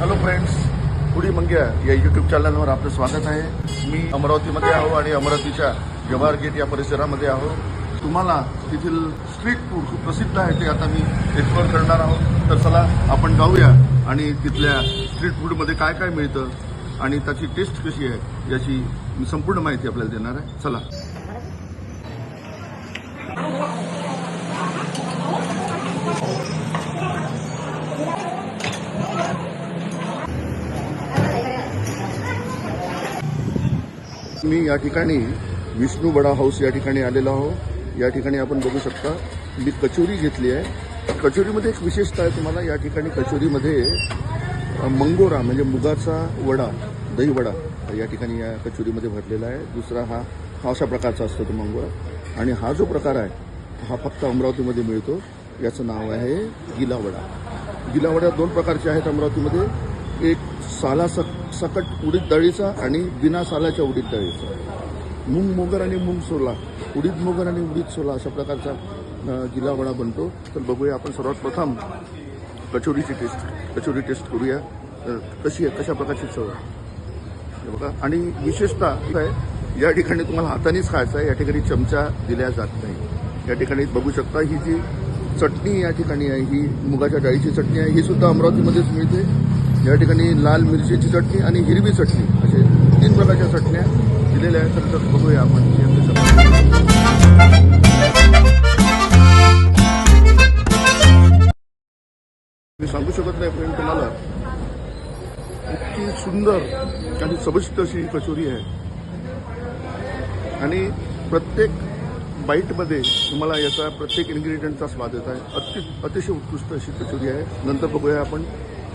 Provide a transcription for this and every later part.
Hello friends, foodie मंग्या या YouTube चॅनलवर आपलं स्वागत आहे. मी अमरावतीमध्ये आहो आणि अमरावतीच्या जवाहर गेट या परिसरामध्ये आहो. तुम्हाला तिथील स्ट्रीट फूड खूप प्रसिद्ध आहे ते आता मी एक्सप्लोर करणार आहोत. तर चला आपण जाऊया आणि तिथल्या स्ट्रीट फूडमध्ये काय काय मिळतं आणि त्याची टेस्ट कशी आहे याची मी संपूर्ण माहिती आपल्याला देणार आहे. चला. मी या ठिकाणी विष्णू वडा हाऊस या ठिकाणी आलेलो आहो. या ठिकाणी आपण बघू शकता मी कचोरी घेतली आहे. कचोरीमध्ये एक विशेषता आहे तुम्हाला. या ठिकाणी कचोरीमध्ये मंगोरा म्हणजे मुगाचा वडा, दही वडा या ठिकाणी या कचोरीमध्ये भरलेला आहे. दुसरा हा अशा प्रकारचा असतो तो मंगोरा. आणि हा जो प्रकार आहे हा फक्त अमरावतीमध्ये मिळतो. याचं नाव आहे गिला वडा. गिला वडा दोन प्रकारचे आहेत अमरावतीमध्ये. एक सकट उडीद डाळीचा आणि बिना सालाच्या उडीद डाळीचा. मूग मोगर आणि मूग सोला, उडीद मोगर आणि उडीद सोला अशा प्रकारचा गिला वडा बनतो. तर बघूया आपण सर्वात प्रथम कचोरी टेस्ट करूया. कशी आहे, कशा प्रकारची चव आहे बघा. आणि विशेषतः आहे या ठिकाणी तुम्हाला हातानेच खायचं आहे. या ठिकाणी चमचा दिल्या जात नाही. या ठिकाणी बघू शकता ही जी चटणी या ठिकाणी आहे ही मुगाच्या डाळीची चटणी आहे. ही सुद्धा अमरावतीमध्येच मिळते. या ठिकाणी लाल मिरचीची चटणी आणि हिरवी चटणी असे 3 प्रकारच्या चटण्या दिलेल्या आहेत. तर बघूया आपण. मी सांगू शकत नाही फ्रेंड तुम्हाला, इतकी सुंदर आणि चविष्ट अशी कचोरी आहे. आणि प्रत्येक बाईटमध्ये तुम्हाला याचा प्रत्येक इन्ग्रेडियंटचा स्वाद येत आहे. अतिशय उत्कृष्ट अशी कचोरी आहे. नंतर बघूया आपण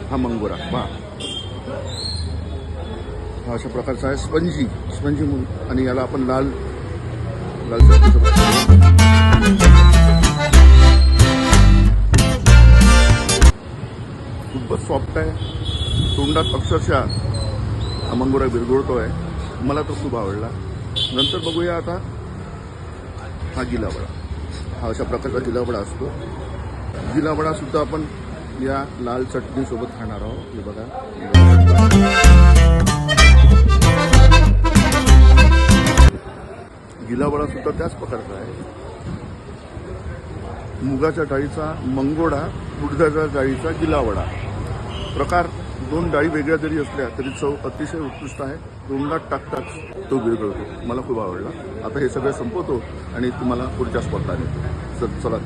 हा मंगोरा. हा अशा प्रकारचा आहे. स्पंजी म्हणून. आणि याला आपण लाल खूपच सॉफ्ट आहे. तोंडात अक्षरशः हा मंगोरा विरघळतो आहे. मला तो खूप आवडला. नंतर बघूया आता हा गिला वडा. हा अशा प्रकारचा गिला वडा असतो. गिला वडा सुद्धा आपण या लाल चटणी सोबत खाणार आहोत. हे बघा. गिला वडा सुद्धा त्याच प्रकारचा आहे. मुगाच्या डाळीचा मंगोडा, उडदाच्या डाळीचा गिला वडा. प्रकार 2 डाळी वेगळ्या जरी असल्या तरी चव अतिशय उत्कृष्ट आहे. तोंडात टाकताच तो विरघळतो. मला खूप आवडला. आता हे सगळं संपवतो आणि तुम्हाला पुढच्या स्पॉटला नेतो. चला.